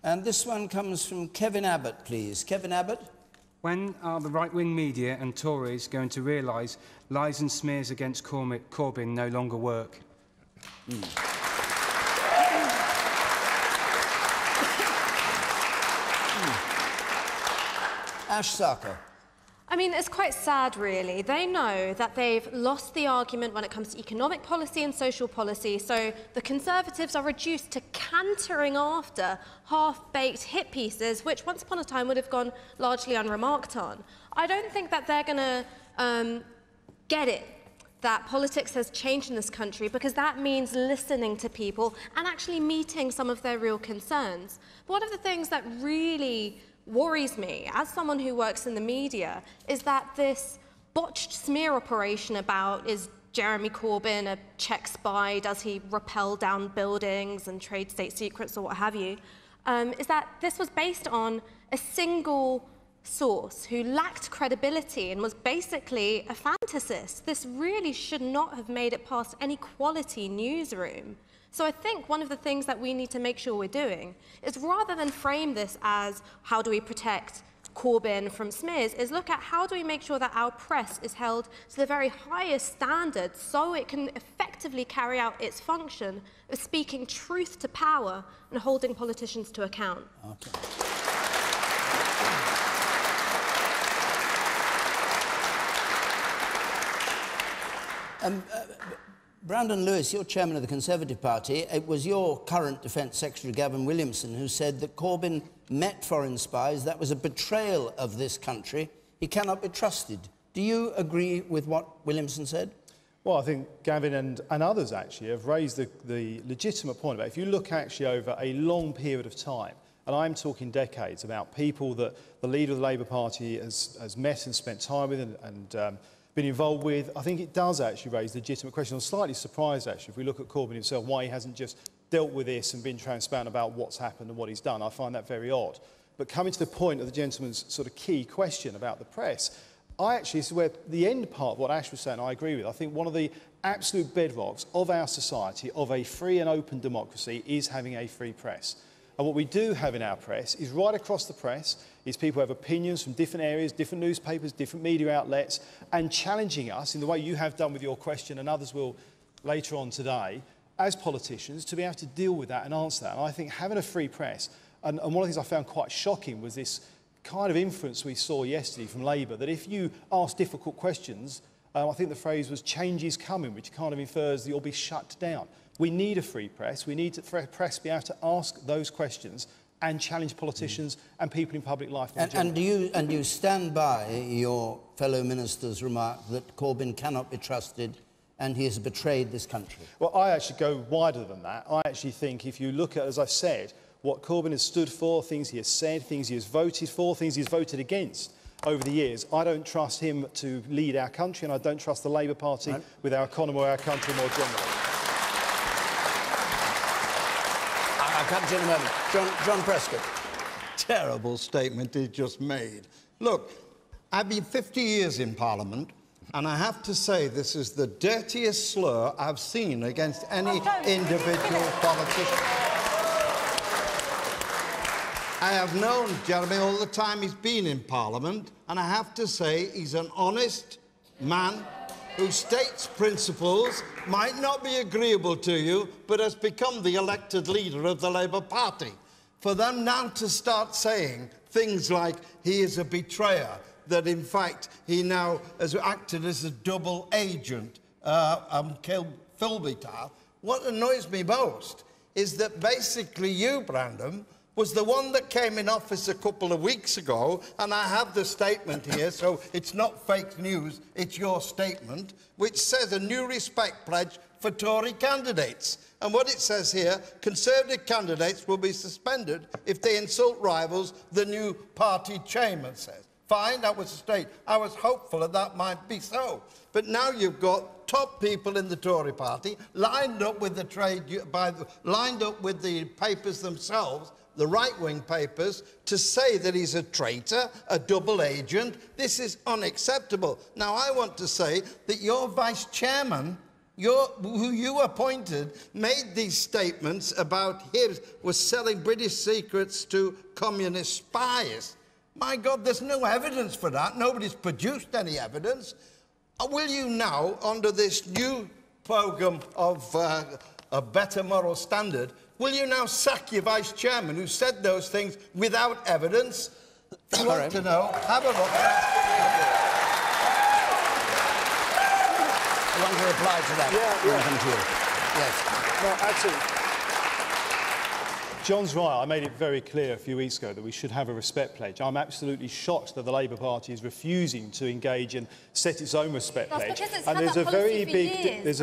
And this one comes from Kevin Abbott, please. Kevin Abbott. When are the right-wing media and Tories going to realise lies and smears against Corbyn no longer work? Ash Sarkar. I mean, it's quite sad, really. They know that they've lost the argument when it comes to economic policy and social policy, so the Conservatives are reduced to cantering after half-baked hit pieces, which once upon a time would have gone largely unremarked on. I don't think that they're going to get it that politics has changed in this country, because that means listening to people and actually meeting some of their real concerns. But one of the things that really worries me, as someone who works in the media, is that this botched smear operation about is Jeremy Corbyn a Czech spy, does he rappel down buildings and trade state secrets or what have you, is that this was based on a single source who lacked credibility and was basically a fantasist. This really should not have made it past any quality newsroom. So I think one of the things that we need to make sure we're doing is, rather than frame this as how do we protect Corbyn from smears, is look at how do we make sure that our press is held to the very highest standards so it can effectively carry out its function of speaking truth to power and holding politicians to account. Okay. Brandon Lewis, you're chairman of the Conservative Party. It was your current Defence Secretary, Gavin Williamson, who said that Corbyn met foreign spies. That was a betrayal of this country. He cannot be trusted. Do you agree with what Williamson said? Well, I think Gavin and others actually have raised the legitimate point about if you look actually over a long period of time, and I'm talking decades, about people that the leader of the Labour Party has met and spent time with and been involved with, I think it does actually raise legitimate questions. I'm slightly surprised, actually, if we look at Corbyn himself, why he hasn't just dealt with this and been transparent about what's happened and what he's done. I find that very odd. But coming to the point of the gentleman's sort of key question about the press, this is where the end part of what Ash was saying, I agree with. I think one of the absolute bedrocks of our society, of a free and open democracy, is having a free press. And what we do have in our press is, right across the press, is people who have opinions from different areas, different newspapers, different media outlets, and challenging us in the way you have done with your question, and others will later on today, as politicians, to be able to deal with that and answer that. And I think having a free press, and one of the things I found quite shocking was this kind of inference we saw yesterday from Labour, that if you ask difficult questions, I think the phrase was "change is coming," which kind of infers that you'll be shut down. We need a free press. We need the press to be able to ask those questions and challenge politicians and people in public life. And do you stand by your fellow minister's remark that Corbyn cannot be trusted and he has betrayed this country? Well, I actually go wider than that. I actually think if you look at, as I've said, what Corbyn has stood for, things he has said, things he has voted for, things he has voted against over the years, I don't trust him to lead our country, and I don't trust the Labour Party with our economy or our country more generally. I'll come to you in a moment. John Prescott. Terrible statement he just made. Look, I've been 50 years in Parliament, and I have to say this is the dirtiest slur I've seen against any individual politician. I have known Jeremy all the time he's been in Parliament, and I have to say he's an honest man who states principles, might not be agreeable to you, but has become the elected leader of the Labour Party. For them now to start saying things like he is a betrayer, that in fact he now has acted as a double agent and killed Philbitar, what annoys me most is that basically you, Brandon, was the one that came in office a couple of weeks ago, and I have the statement here, so it's not fake news, it's your statement, which says a new respect pledge for Tory candidates. And what it says here, Conservative candidates will be suspended if they insult rivals, the new party chairman says. Fine, that was a state. I was hopeful that might be so. But now you've got top people in the Tory party lined up with the lined up with the papers themselves, the right-wing papers, to say that he's a traitor, a double agent. This is unacceptable. Now, I want to say that your vice-chairman who you appointed, made these statements about him was selling British secrets to communist spies. My God, there's no evidence for that. Nobody's produced any evidence. Will you now, under this new programme of a better moral standard, will you now sack your vice-chairman who said those things without evidence? If you want to know, have a look. I want to reply to that. Yeah. Yes. No, absolutely. John's right. I made it very clear a few weeks ago that we should have a respect pledge. I'm absolutely shocked that the Labour Party is refusing to engage and set its own respect pledge. And there's a very big... If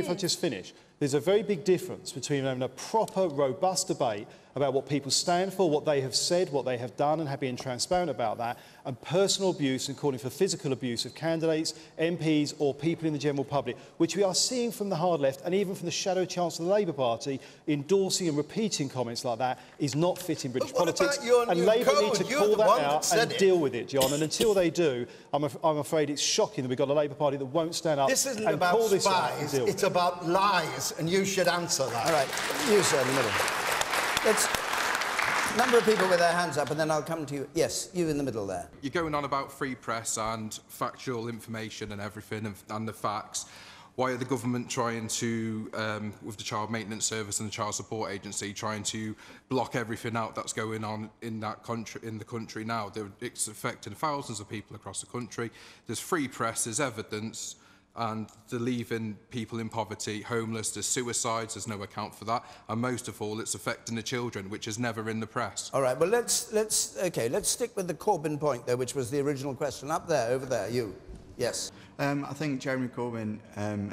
I just finish. There's a very big difference between having a proper, robust debate about what people stand for, what they have said, what they have done, and have been transparent about that, and personal abuse and calling for physical abuse of candidates, MPs or people in the general public, which we are seeing from the hard left and even from the shadow chancellor of the Labour Party, endorsing and repeating comments like that is not fit in British politics. And Labour need to call that out and deal with it, John. And until they do, I'm afraid it's shocking that we've got a Labour Party that won't stand up. This isn't about spies, it's about lies, and you should answer that. All right, you, sir, in the middle. Let's... Number of people with their hands up, and then I'll come to you. Yes, you in the middle there. You're going on about free press and factual information and everything, and the facts. Why are the government trying to, with the Child Maintenance Service and the Child Support Agency, trying to block everything out that's going on in that country, in the country now? It's affecting thousands of people across the country. There's free press, there's evidence, and they're leaving people in poverty, homeless, there's suicides, there's no account for that, and most of all, it's affecting the children, which is never in the press. All right, well, let's stick with the Corbyn point, though, which was the original question. Up there, over there, you. Yes. I think Jeremy Corbyn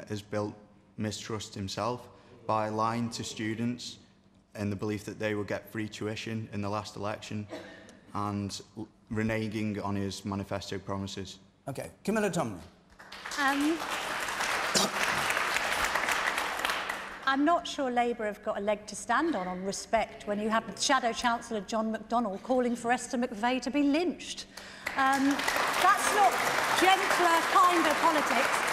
has built mistrust himself by lying to students in the belief that they will get free tuition in the last election and reneging on his manifesto promises. OK. Camilla Tomlin. I'm not sure Labour have got a leg to stand on respect when you have the Shadow Chancellor John McDonnell calling for Esther McVey to be lynched. That's not gentler, kinder politics.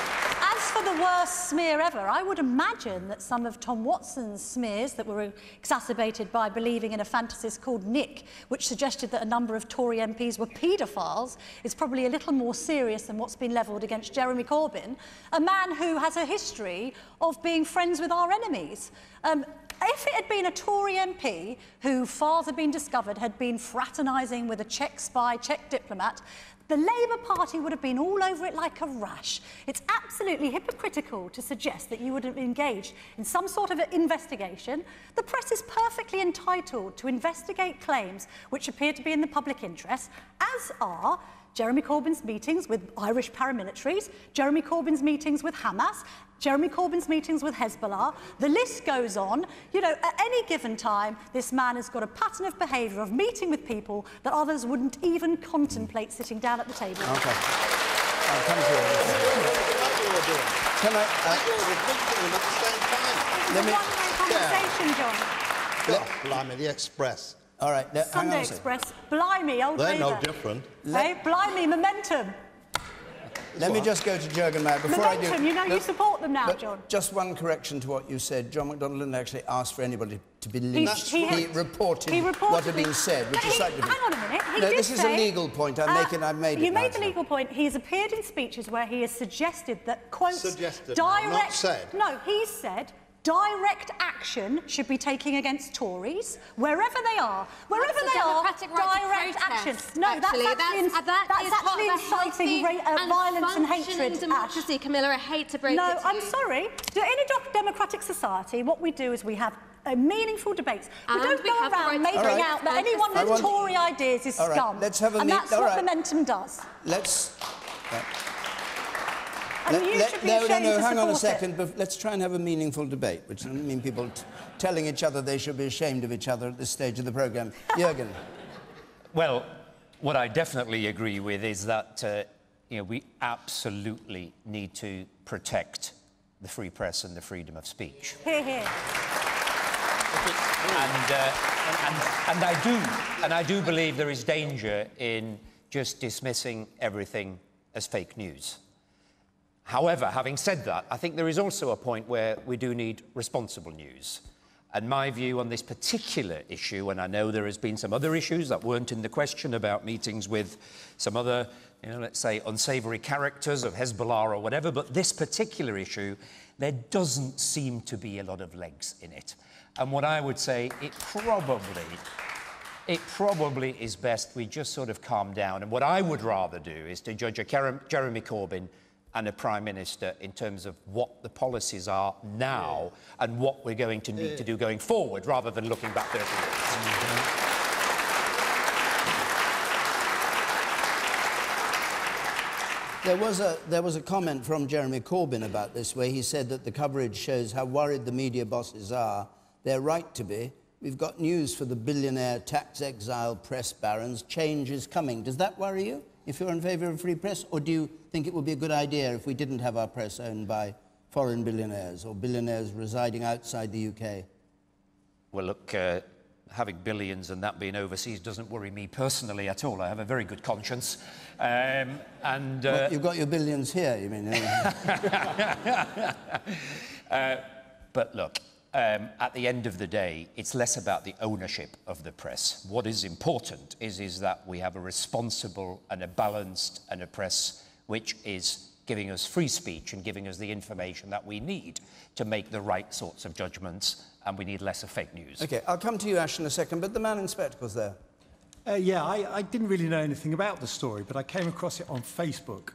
As for the worst smear ever, I would imagine that some of Tom Watson's smears that were exacerbated by believing in a fantasist called Nick, which suggested that a number of Tory MPs were paedophiles, is probably a little more serious than what's been levelled against Jeremy Corbyn, a man who has a history of being friends with our enemies. If it had been a Tory MP who, files had been discovered, had been fraternising with a Czech spy, Czech diplomat, the Labour Party would have been all over it like a rash. It's absolutely hypocritical to suggest that you would have engaged in some sort of investigation. The press is perfectly entitled to investigate claims which appear to be in the public interest, as are Jeremy Corbyn's meetings with Irish paramilitaries, Jeremy Corbyn's meetings with Hamas, Jeremy Corbyn's meetings with Hezbollah. The list goes on. You know, at any given time, this man has got a pattern of behaviour of meeting with people that others wouldn't even contemplate sitting down at the table. OK. I'll come to you. Can I... It was a one-way conversation, John. Blimey, the Express. All right, Sunday Express. Blimey, old They're Labour. no different. Hey, blimey, momentum. Let me just go to Jurgen Mayer before I do... Momentum, you know you support them now, John. Just one correction to what you said. John McDonnell didn't actually ask for anybody to be lynched. He reported what had been said, which is slightly different. Hang on a minute. No, this is a legal point. I've made it. You made the legal point. He has appeared in speeches where he has suggested that, quote... Suggested, direct... not said. No, he said... direct action should be taken against Tories, wherever they are. Wherever they are, direct action. No, that's actually inciting violence and hatred. Democracy, Camilla, I hate to break it to you. No, I'm sorry. In a democratic society, what we do is we have meaningful debates. We don't go around making out that anyone with Tory ideas is scum. Let's have a and that's what momentum does. Let's... Hang on a second. Let's try and have a meaningful debate, which doesn't mean people telling each other they should be ashamed of each other at this stage of the programme. Jürgen. Well, what I definitely agree with is that we absolutely need to protect the free press and the freedom of speech. Hear, hear. And I do believe there is danger in just dismissing everything as fake news. However, having said that, I think there is also a point where we do need responsible news. And my view on this particular issue, and I know there has been some other issues that weren't in the question about meetings with some other, let's say, unsavoury characters of Hezbollah or whatever, but this particular issue, there doesn't seem to be a lot of legs in it. And what I would say, it probably is best we just sort of calm down. And what I would rather do is to judge a Jeremy Corbyn and a Prime Minister in terms of what the policies are now and what we're going to need to do going forward, rather than looking back 30 years. There was a comment from Jeremy Corbyn about this, where he said that the coverage shows how worried the media bosses are. They're right to be. We've got news for the billionaire tax exile press barons. Change is coming. Does that worry you, if you're in favour of free press? Or do you think it would be a good idea if we didn't have our press owned by foreign billionaires or billionaires residing outside the UK? Well, look, having billions and that being overseas doesn't worry me personally at all. I have a very good conscience. Well, you've got your billions here, you mean? But look, at the end of the day, it's less about the ownership of the press. What is important is that we have a responsible and a balanced and a press which is giving us free speech and giving us the information that we need to make the right sorts of judgments, and we need less of fake news. OK, I'll come to you, Ash, in a second, but the man in spectacles there. Yeah, I didn't really know anything about the story, but I came across it on Facebook,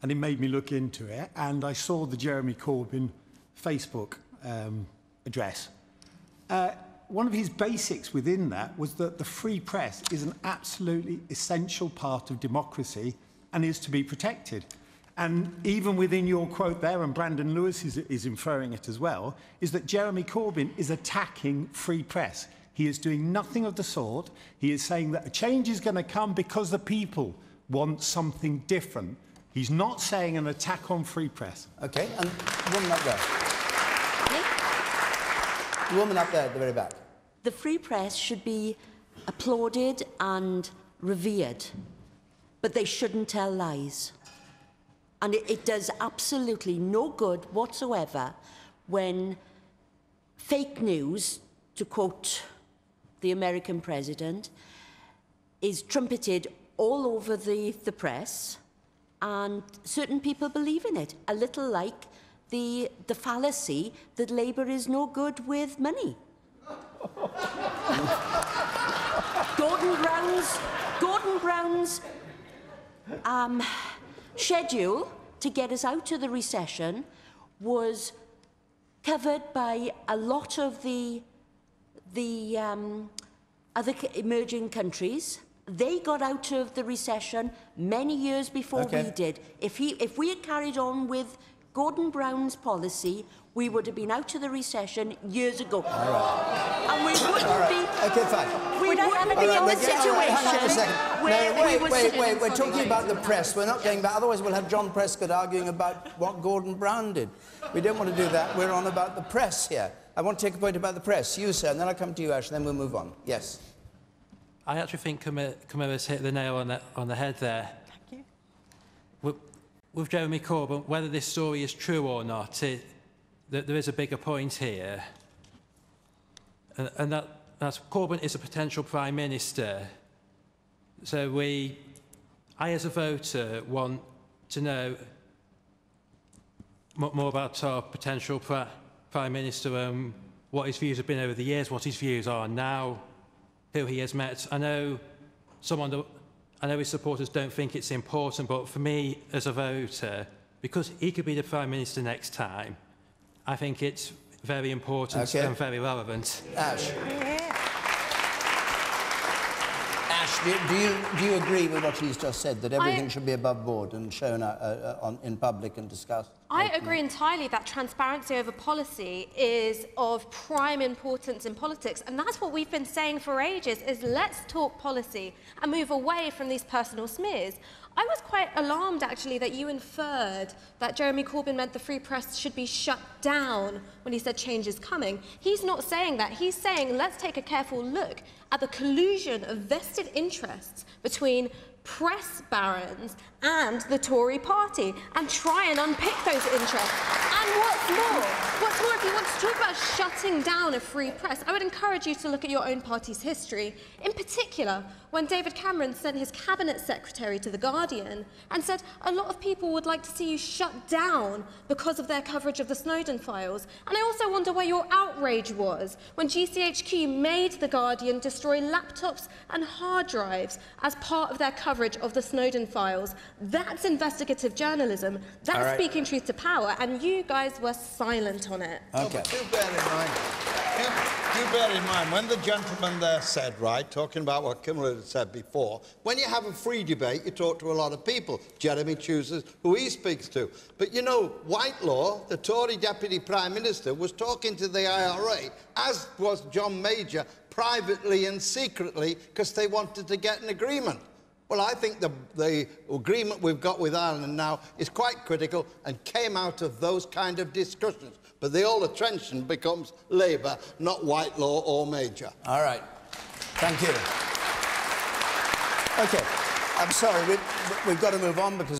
and it made me look into it, and I saw the Jeremy Corbyn Facebook address. One of his basics within that was that the free press is an absolutely essential part of democracy and is to be protected. And even within your quote there, and Brandon Lewis is inferring it as well, is that Jeremy Corbyn is attacking free press. He is doing nothing of the sort. He is saying that a change is going to come because the people want something different. He's not saying an attack on free press. OK, and the woman up there. The woman up there at the very back. The free press should be applauded and revered, but they shouldn't tell lies. And it does absolutely no good whatsoever when fake news, to quote the American president, is trumpeted all over the press, and certain people believe in it, a little like the fallacy that Labour is no good with money. Gordon Brown's schedule to get us out of the recession was covered by a lot of the other emerging countries. They got out of the recession many years before we did. If we had carried on with Gordon Brown's policy, we would have been out of the recession years ago. And we wouldn't be... OK, fine. We wouldn't be in the situation Wait, we're talking about the press. We're not going back. Otherwise, we'll have John Prescott arguing about what Gordon Brown did. We don't want to do that. We're on about the press here. I want to take a point about the press. You, sir, and then I'll come to you, Ash, and then we'll move on. Yes. I actually think Camilla's hit the nail on the head there. Thank you. With Jeremy Corbyn, whether this story is true or not, there is a bigger point here. And that's Corbyn is a potential Prime Minister. So I as a voter want to know more about our potential Prime Minister and what his views have been over the years, what his views are now, who he has met. I know his supporters don't think it's important, but for me as a voter, because he could be the Prime Minister next time, I think it's very important and very relevant. Ash. Ash, do you agree with what he's just said, that everything should be above board and shown in public and discussed? I agree entirely that transparency over policy is of prime importance in politics, and that's what we've been saying for ages, is let's talk policy and move away from these personal smears. I was quite alarmed, actually, that you inferred that Jeremy Corbyn meant the free press should be shut down when he said change is coming. He's not saying that. He's saying let's take a careful look at the collusion of vested interests between press barons and the Tory party and try and unpick those interests. And what's more, if you want to talk about shutting down a free press, I would encourage you to look at your own party's history. In particular, when David Cameron sent his cabinet secretary to The Guardian and said a lot of people would like to see you shut down because of their coverage of the Snowden files. And I also wonder where your outrage was when GCHQ made The Guardian destroy laptops and hard drives as part of their coverage of the Snowden files. That's investigative journalism. That's speaking truth to power, and you guys were silent on it. Okay. Do bear in mind, when the gentleman there said, right, talking about what Comrade had said before, when you have a free debate, you talk to a lot of people. Jeremy chooses who he speaks to. But, you know, Whitelaw, the Tory Deputy Prime Minister, was talking to the IRA, as was John Major, privately and secretly, because they wanted to get an agreement. Well, I think the agreement we've got with Ireland now is quite critical and came out of those kind of discussions. But the whole attention becomes Labour, not Whitelaw or Major. All right. Thank you. OK. I'm sorry, we've got to move on because